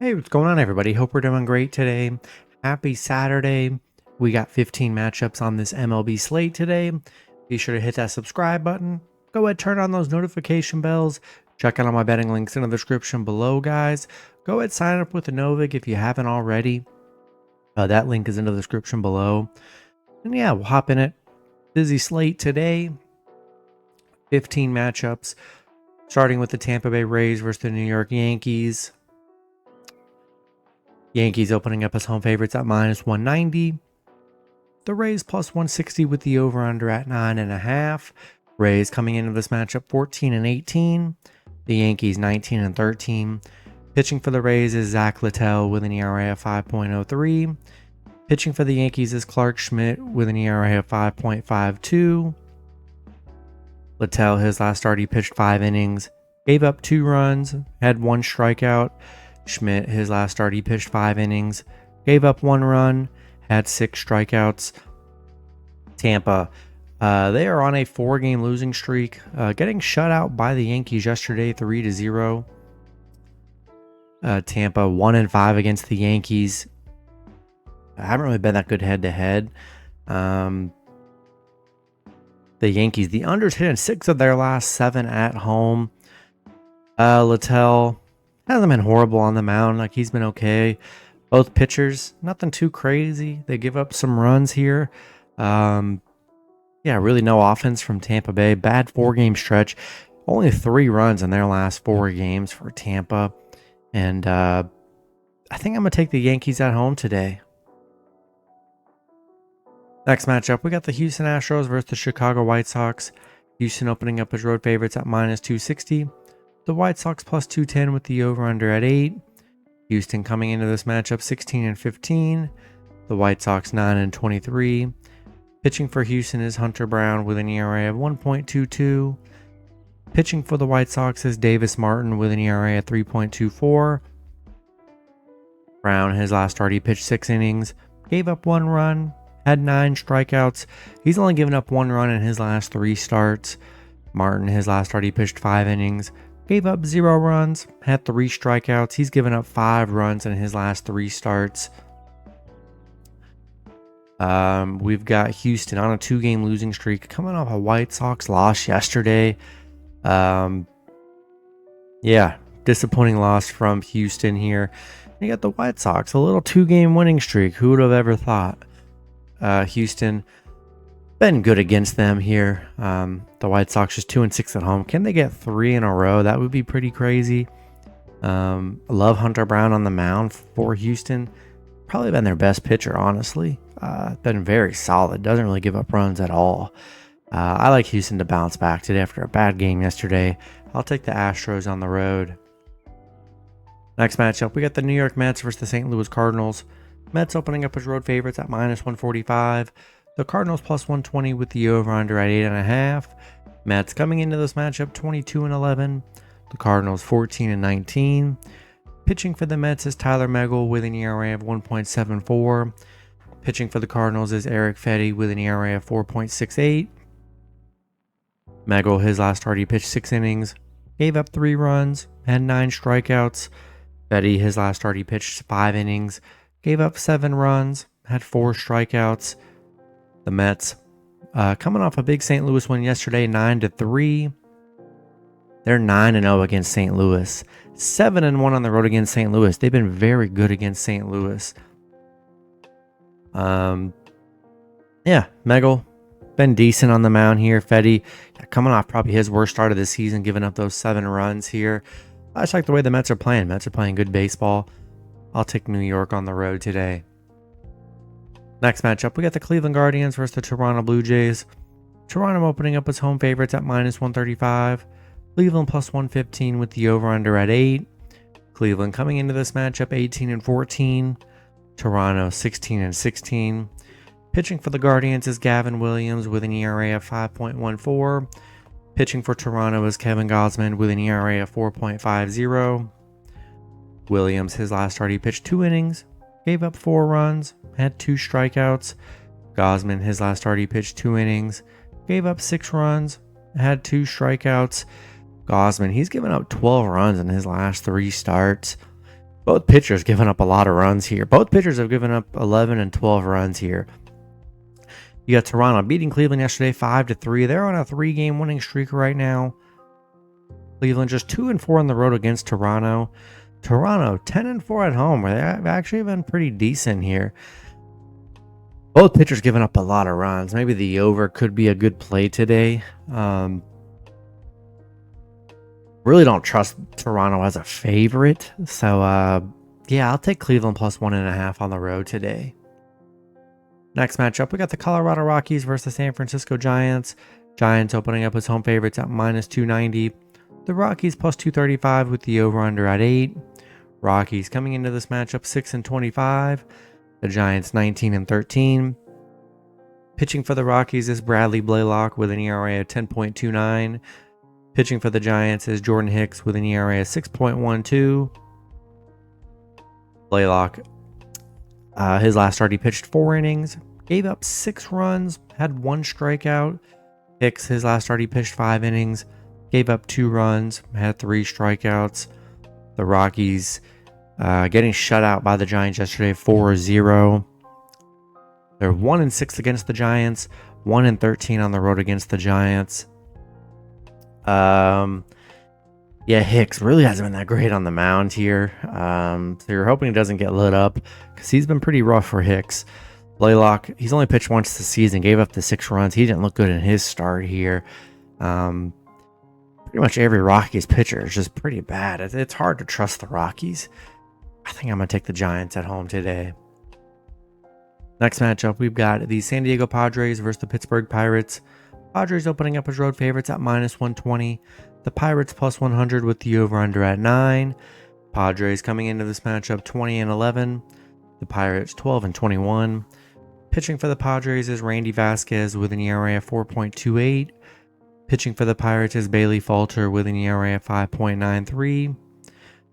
Hey, what's going on, everybody? Hope we're doing great today. Happy Saturday. We got 15 matchups on this MLB slate today. Be sure to hit that subscribe button. Go ahead, turn on those notification bells. Check out all my betting links in the description below, guys. Go ahead, sign up with the Novig if you haven't already. That link is in the description below. And yeah, we'll hop in it. Busy slate today. 15 matchups. Starting with the Tampa Bay Rays versus the New York Yankees. Yankees opening up as home favorites at -190. The Rays +160 with the over-under at 9.5. Rays coming into this matchup 14-18. The Yankees 19-13. Pitching for the Rays is Zach Littell with an ERA of 5.03. Pitching for the Yankees is Clark Schmidt with an ERA of 5.52. Littell, his last start, he pitched 5 innings, gave up 2 runs, had 1 strikeout. Schmidt, his last start, he pitched 5 innings, gave up 1 run, had 6 strikeouts. Tampa, they are on a 4-game losing streak, getting shut out by the Yankees yesterday, 3-0. Tampa 1-5 against the Yankees. I haven't really been that good head-to-head. The Yankees, the unders hit in 6 of their last 7 at home. Littell hasn't been horrible on the mound. Like, he's been okay. Both pitchers, nothing too crazy. They give up some runs here. Yeah, really no offense from Tampa Bay. Bad 4-game stretch. Only 3 runs in their last 4 games for Tampa. And I think I'm going to take the Yankees at home today. Next matchup, we got the Houston Astros versus the Chicago White Sox. Houston opening up as road favorites at -260. The White Sox +210 with the over-under at 8. Houston coming into this matchup 16-15. The White Sox 9-23. Pitching for Houston is Hunter Brown with an ERA of 1.22. Pitching for the White Sox is Davis Martin with an ERA of 3.24. Brown, his last start, he pitched 6 innings, gave up 1 run, had 9 strikeouts. He's only given up 1 run in his last 3 starts. Martin, his last start, he pitched 5 innings, gave up 0 runs, had 3 strikeouts. He's given up 5 runs in his last 3 starts. We've got Houston on a 2-game losing streak, coming off a White Sox loss yesterday. Yeah, disappointing loss from Houston here. You got the White Sox, a little 2-game winning streak. Who would have ever thought? Houston been good against them here. The White Sox just 2-6 at home. Can they get 3 in a row? That would be pretty crazy. I love Hunter Brown on the mound for Houston. Probably been their best pitcher, honestly. Been very solid. Doesn't really give up runs at all. I like Houston to bounce back today after a bad game yesterday. I'll take the Astros on the road. Next matchup, we got the New York Mets versus the St. Louis Cardinals. Mets opening up as road favorites at -145. The Cardinals +120 with the over-under at 8.5. Mets coming into this matchup 22-11. The Cardinals 14-19. Pitching for the Mets is Tyler Megill with an ERA of 1.74. Pitching for the Cardinals is Eric Fedde with an ERA of 4.68. Megill, his last start, he pitched 6 innings, gave up 3 runs, had 9 strikeouts. Fedde, his last start, he pitched 5 innings, gave up 7 runs, had 4 strikeouts. The Mets, coming off a big St. Louis win yesterday, 9-3. They're 9-0 against St. Louis. 7-1 on the road against St. Louis. They've been very good against St. Louis. Yeah, Megill, been decent on the mound here. Fedde, coming off probably his worst start of the season, giving up those 7 runs here. I just like the way the Mets are playing. Mets are playing good baseball. I'll take New York on the road today. Next matchup, we got the Cleveland Guardians versus the Toronto Blue Jays. Toronto opening up as home favorites at -135. Cleveland +115 with the over-under at 8. Cleveland coming into this matchup 18-14. Toronto 16-16. Pitching for the Guardians is Gavin Williams with an ERA of 5.14. Pitching for Toronto is Kevin Gausman with an ERA of 4.50. Williams, his last start, he pitched 2 innings, gave up 4 runs, had 2 strikeouts. Gausman, his last start, he pitched 2 innings, gave up 6 runs, had 2 strikeouts. Gausman, he's given up 12 runs in his last 3 starts. Both pitchers giving up a lot of runs here. Both pitchers have given up 11 and 12 runs here. You got Toronto beating Cleveland yesterday 5-3. They're on a 3-game winning streak right now. Cleveland just 2-4 on the road against Toronto. Toronto 10-4 at home. They've actually been pretty decent here. Both pitchers giving up a lot of runs. Maybe the over could be a good play today. Really don't trust Toronto as a favorite. So, yeah, I'll take Cleveland plus 1.5 on the road today. Next matchup, we got the Colorado Rockies versus the San Francisco Giants. Giants opening up as home favorites at minus 290. The Rockies plus 235 with the over-under at 8. Rockies coming into this matchup 6-25. The Giants 19-13. Pitching for the Rockies is Bradley Blaylock with an ERA of 10.29. Pitching for the Giants is Jordan Hicks with an ERA of 6.12. Blaylock, his last start, he pitched 4 innings, gave up 6 runs, had 1 strikeout. Hicks, his last start, he pitched 5 innings, gave up 2 runs, had 3 strikeouts. The Rockies getting shut out by the Giants yesterday 4-0. They're 1-6 against the Giants, 1-13 on the road against the Giants. Yeah, Hicks really hasn't been that great on the mound here. So you're hoping he doesn't get lit up because he's been pretty rough for Hicks. Blaylock, he's only pitched once this season, gave up the 6 runs. He didn't look good in his start here. Pretty much every Rockies pitcher is just pretty bad. It's hard to trust the Rockies. I think I'm going to take the Giants at home today. Next matchup, we've got the San Diego Padres versus the Pittsburgh Pirates. Padres opening up as road favorites at minus 120. The Pirates plus 100 with the over-under at 9. Padres coming into this matchup 20-11. The Pirates 12-21. Pitching for the Padres is Randy Vasquez with an ERA of 4.28. Pitching for the Pirates is Bailey Falter with an ERA of 5.93.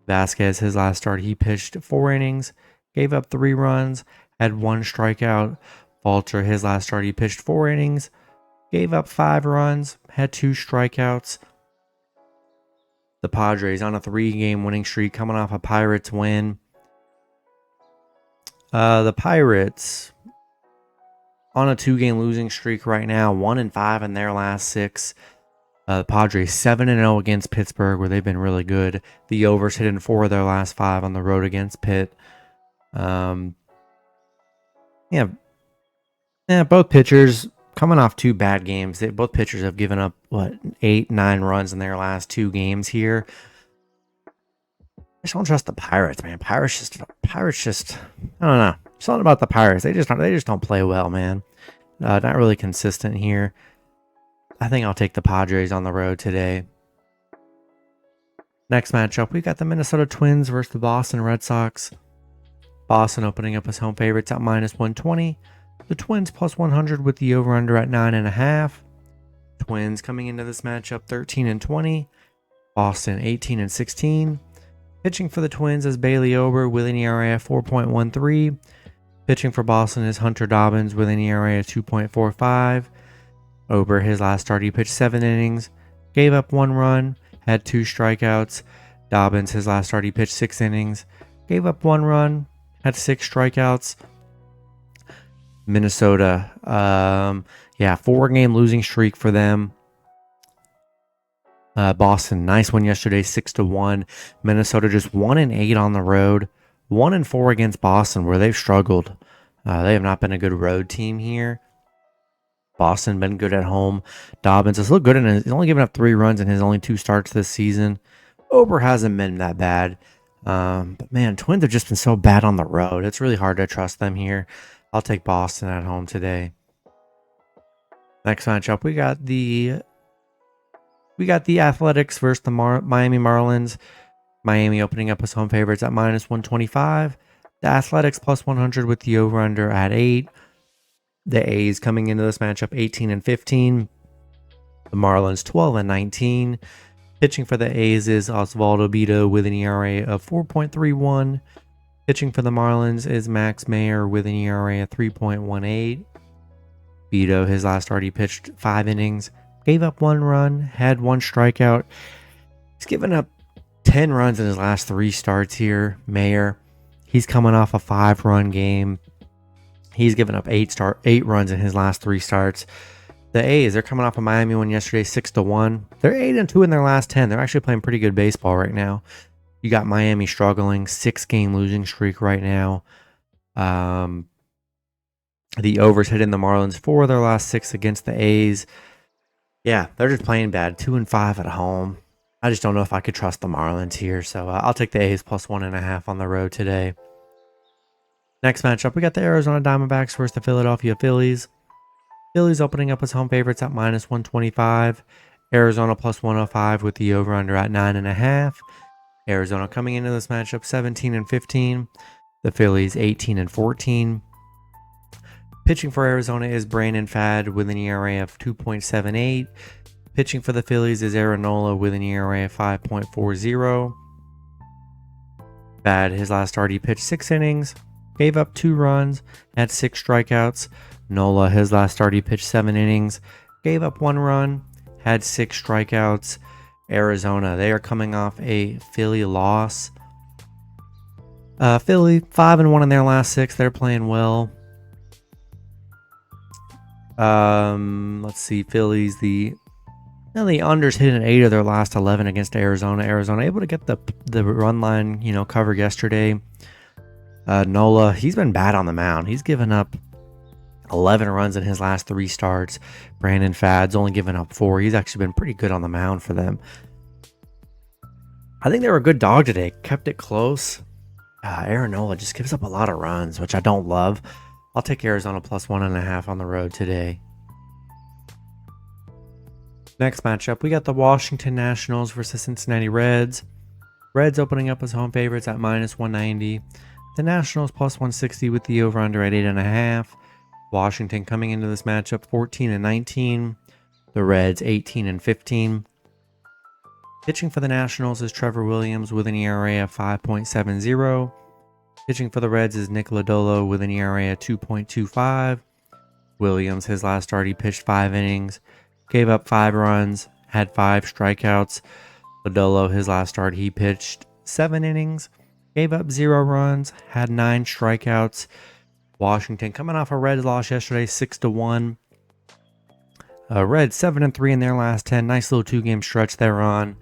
Vasquez, his last start, he pitched 4 innings, gave up 3 runs, had 1 strikeout. Falter, his last start, he pitched 4 innings, gave up 5 runs, had 2 strikeouts. The Padres on a 3-game winning streak coming off a Pirates win. The Pirates on a 2-game losing streak right now, 1-5 in their last 6. The Padres 7-0 against Pittsburgh, where they've been really good. The overs hit in 4 of their last 5 on the road against Pitt. Yeah, both pitchers coming off 2 bad games. Both pitchers have given up 8-9 runs in their last 2 games here. I just don't trust the Pirates, man. Pirates just I don't know. Something about the Pirates. They just don't play well, man. Not really consistent here. I think I'll take the Padres on the road today. Next matchup, we've got the Minnesota Twins versus the Boston Red Sox. Boston opening up as home favorites at minus 120. The Twins plus 100 with the over-under at 9.5. Twins coming into this matchup 13-20. Boston 18-16. Pitching for the Twins is Bailey Ober with an ERA of 4.13. Pitching for Boston is Hunter Dobbins with an ERA of 2.45. Ober, his last start, he pitched 7 innings, gave up 1 run, had 2 strikeouts. Dobbins, his last start, he pitched 6 innings, gave up 1 run, had 6 strikeouts. Minnesota, 4-game losing streak for them. Boston, nice win yesterday, 6-1. Minnesota just 1-8 on the road, 1-4 against Boston, where they've struggled. They have not been a good road team here. Boston been good at home. Dobbins has looked good, and he's only given up 3 runs in his only 2 starts this season. Ober hasn't been that bad. But man, Twins have just been so bad on the road. It's really hard to trust them here. I'll take Boston at home today. Next matchup, we got the Athletics versus the Miami Marlins. Miami opening up as home favorites at minus 125. The Athletics plus 100 with the over-under at 8. The A's coming into this matchup 18-15. The Marlins 12-19. Pitching for the A's is Osvaldo Bido with an ERA of 4.31. Pitching for the Marlins is Max Mayer with an ERA of 3.18. Bido, his last start, he pitched 5 innings, gave up 1 run, had 1 strikeout. He's given up 10 runs in his last 3 starts here. Mayer, he's coming off a 5-run game. He's given up 8 runs in his last 3 starts. The A's, they're coming off a Miami win yesterday, 6-1. They're 8-2 in their last 10. They're actually playing pretty good baseball right now. You got Miami struggling, 6-game losing streak right now. The overs hit in the Marlins 4 of their last 6 against the A's. Yeah, they're just playing bad. 2-5 at home. I just don't know if I could trust the Marlins here, so I'll take the A's plus 1.5 on the road today. Next matchup, we got the Arizona Diamondbacks versus the Philadelphia Phillies. Phillies opening up as home favorites at minus 125. Arizona plus 105 with the over-under at 9.5. Arizona coming into this matchup 17-15. The Phillies 18-14. Pitching for Arizona is Brandon Pfaadt with an ERA of 2.78. Pitching for the Phillies is Aaron Nola with an ERA of 5.40. Pfaadt, his last start, he pitched 6 innings, gave up 2 runs, had 6 strikeouts. Nola, his last start, he pitched 7 innings, gave up 1 run, had 6 strikeouts. Arizona, they are coming off a Philly loss. Philly 5-1 in their last 6. They're playing well. Let's see. Phillies, the unders hit an 8 of their last 11 against Arizona. Arizona able to get the run line, covered yesterday. Nola, he's been bad on the mound. He's given up 11 runs in his last 3 starts. Brandon Pfaadt's only given up 4. He's actually been pretty good on the mound for them. I think they were a good dog today. Kept it close. Aaron Nola just gives up a lot of runs, which I don't love. I'll take Arizona plus 1.5 on the road today. Next matchup, we got the Washington Nationals versus Cincinnati Reds. Reds opening up as home favorites at minus 190. The Nationals plus 160 with the over-under at 8.5. Washington coming into this matchup 14-19. The Reds 18-15. Pitching for the Nationals is Trevor Williams with an ERA of 5.70. Pitching for the Reds is Nick Lodolo with an ERA of 2.25. Williams, his last start, he pitched 5 innings, gave up 5 runs, had 5 strikeouts. Lodolo, his last start, he pitched 7 innings, gave up 0 runs, had 9 strikeouts. Washington coming off a Reds loss yesterday, 6-1. Reds 7-3 in their last 10. Nice little 2-game stretch they're on.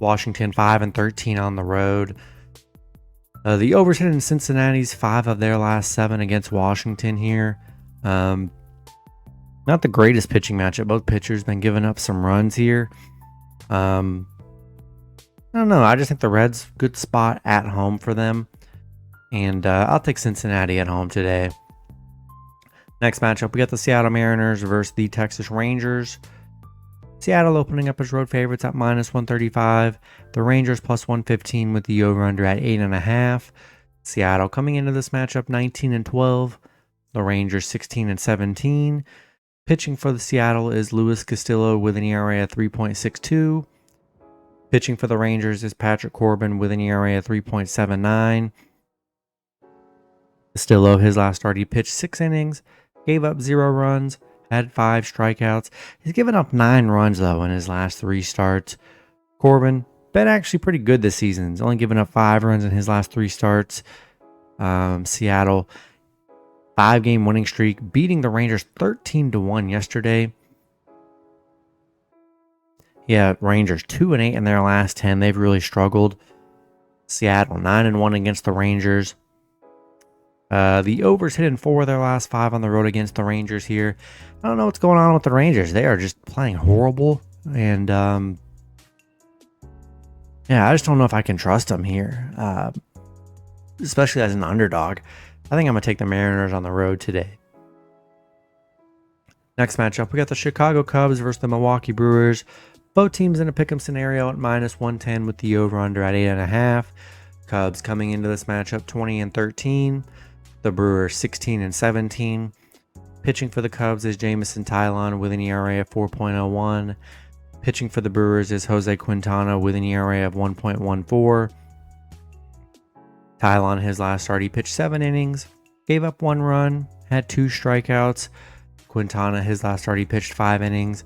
Washington 5-13 on the road. The overs hit in Cincinnati's 5 of their last 7 against Washington here. Not the greatest pitching matchup. Both pitchers been giving up some runs here. I don't know. I just think the Reds, good spot at home for them. And I'll take Cincinnati at home today. Next matchup, we got the Seattle Mariners versus the Texas Rangers. Seattle opening up as road favorites at minus 135. The Rangers plus 115 with the over-under at 8.5. Seattle coming into this matchup 19-12. The Rangers 16-17. Pitching for the Seattle is Luis Castillo with an ERA of 3.62. Pitching for the Rangers is Patrick Corbin with an ERA of 3.79. Castillo, his last start, he pitched 6 innings, gave up 0 runs, had 5 strikeouts. He's given up 9 runs, though, in his last 3 starts. Corbin, been actually pretty good this season. He's only given up 5 runs in his last 3 starts. Seattle, 5-game winning streak, beating the Rangers 13-1 yesterday. Yeah, Rangers 2-8 in their last 10. They've really struggled. Seattle 9-1 against the Rangers. The overs hit in 4 of their last 5 on the road against the Rangers here. I don't know what's going on with the Rangers. They are just playing horrible. And, I just don't know if I can trust them here. Especially as an underdog. I think I'm going to take the Mariners on the road today. Next matchup, we got the Chicago Cubs versus the Milwaukee Brewers. Both teams in a pick'em scenario at minus 110 with the over-under at 8.5. Cubs coming into this matchup 20-13. The Brewers 16-17. Pitching for the Cubs is Jameson Taillon with an ERA of 4.01. Pitching for the Brewers is Jose Quintana with an ERA of 1.14. Taillon, his last start, he pitched 7 innings, gave up 1 run, had 2 strikeouts. Quintana, his last start, he pitched 5 innings,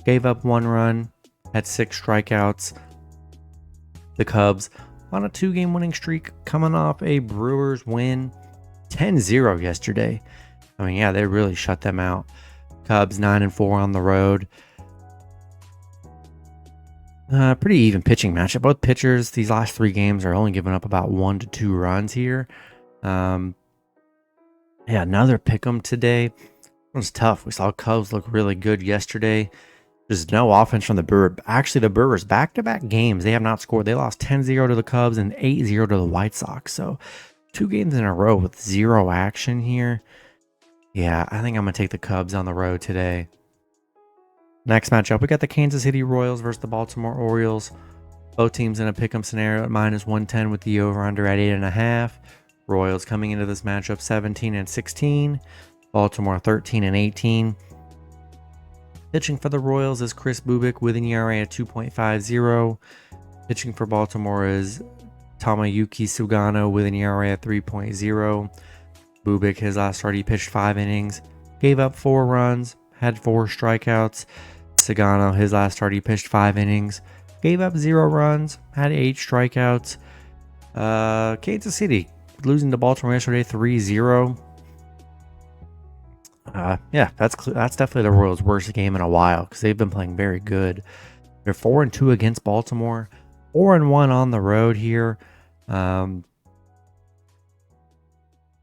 gave up 1 run, had 6 strikeouts. The Cubs on a 2-game winning streak, coming off a Brewers win 10-0 yesterday. I mean, yeah, they really shut them out. Cubs 9-4 on the road. Pretty even pitching matchup. Both pitchers these last 3 games are only giving up about 1 to 2 runs here. Yeah, another pick'em today. It was tough. We saw Cubs look really good yesterday. There's no offense from the Brewers. Actually, the Brewers back-to-back games, they have not scored. They lost 10-0 to the Cubs and 8-0 to the White Sox. So 2 games in a row with 0 action here. Yeah, I think I'm going to take the Cubs on the road today. Next matchup, we got the Kansas City Royals versus the Baltimore Orioles. Both teams in a pick'em scenario at -110 with the over-under at 8.5. Royals coming into this matchup 17-16. Baltimore 13-18. Pitching for the Royals is Chris Bubik with an ERA at 2.50. Pitching for Baltimore is Tomoyuki Sugano with an ERA at 3.0. Bubik, his last start, he pitched 5 innings, gave up 4 runs, had 4 strikeouts. Sugano, his last start, he pitched 5 innings, gave up 0 runs, had 8 strikeouts. Kansas City losing to Baltimore yesterday 3-0. Yeah, that's definitely the Royals' worst game in a while because they've been playing very good. They're 4-2 against Baltimore, 4-1 on the road here.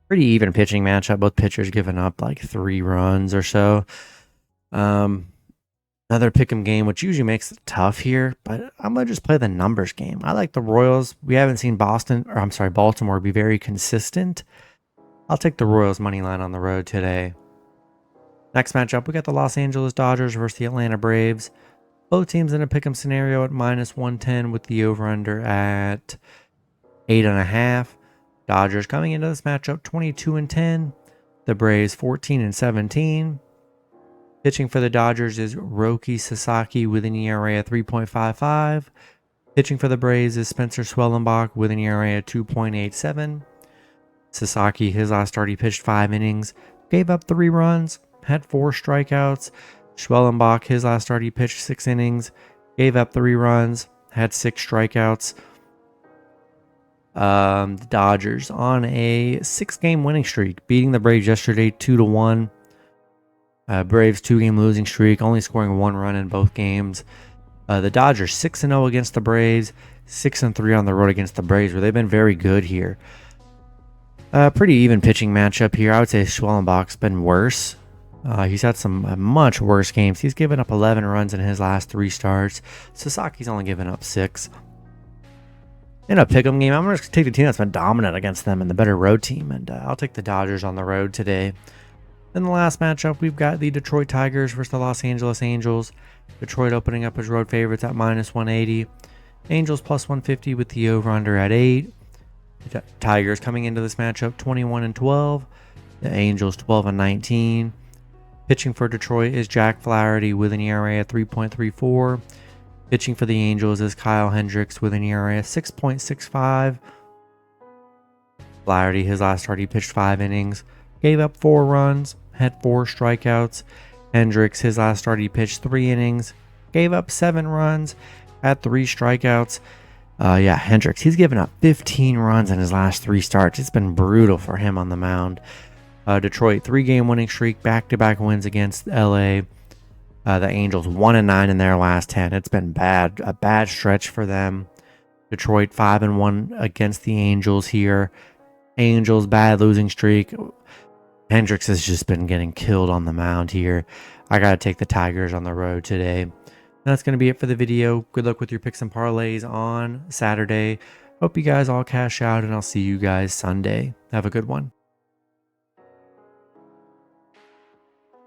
Pretty even pitching matchup. Both pitchers giving up like 3 runs or so. Another pick'em game, which usually makes it tough here, but I'm gonna just play the numbers game. I like the Royals. We haven't seen Baltimore be very consistent. I'll take the Royals money line on the road today. Next matchup, we got the Los Angeles Dodgers versus the Atlanta Braves. Both teams in a pick'em scenario at -110 with the over-under at 8.5. Dodgers coming into this matchup 22-10. The Braves 14-17. Pitching for the Dodgers is Roki Sasaki with an ERA at 3.55. Pitching for the Braves is Spencer Swellenbach with an ERA at 2.87. Sasaki, his last start, he pitched 5 innings, gave up 3 runs, had 4 strikeouts. Schwellenbach, his last start, he pitched 6 innings, gave up 3 runs, had 6 strikeouts. The Dodgers on a 6-game winning streak, beating the Braves yesterday 2-1. Braves 2-game losing streak, only scoring 1 run in both games. The Dodgers 6-0 against the Braves, 6-3 on the road against the Braves, where they've been very good here. Pretty even pitching matchup here. I would say Schwellenbach's been worse. He's had some much worse games. He's given up 11 runs in his last 3 starts. Sasaki's only given up 6. In a pick'em game, I'm going to take the team that's been dominant against them and the better road team, and I'll take the Dodgers on the road today. In the last matchup, we've got the Detroit Tigers versus the Los Angeles Angels. Detroit opening up as road favorites at -180. Angels +150 with the over-under at 8. The Tigers coming into this matchup 21-12. The Angels 12-19. Pitching for Detroit is Jack Flaherty with an ERA at 3.34. Pitching for the Angels is Kyle Hendricks with an ERA of 6.65. Flaherty, his last start, he pitched 5 innings, gave up 4 runs, had 4 strikeouts. Hendricks, his last start, he pitched 3 innings, gave up 7 runs, had 3 strikeouts. Hendricks, he's given up 15 runs in his last 3 starts. It's been brutal for him on the mound. Detroit, 3-game winning streak, back-to-back wins against LA. The Angels 1-9 in their last 10. It's been a bad stretch for them. Detroit 5-1 against the Angels here. Angels bad losing streak. Hendricks has just been getting killed on the mound here. I gotta take the Tigers on the road today. That's gonna be it for the video. Good luck with your picks and parlays on Saturday. Hope you guys all cash out, and I'll see you guys Sunday. Have a good one.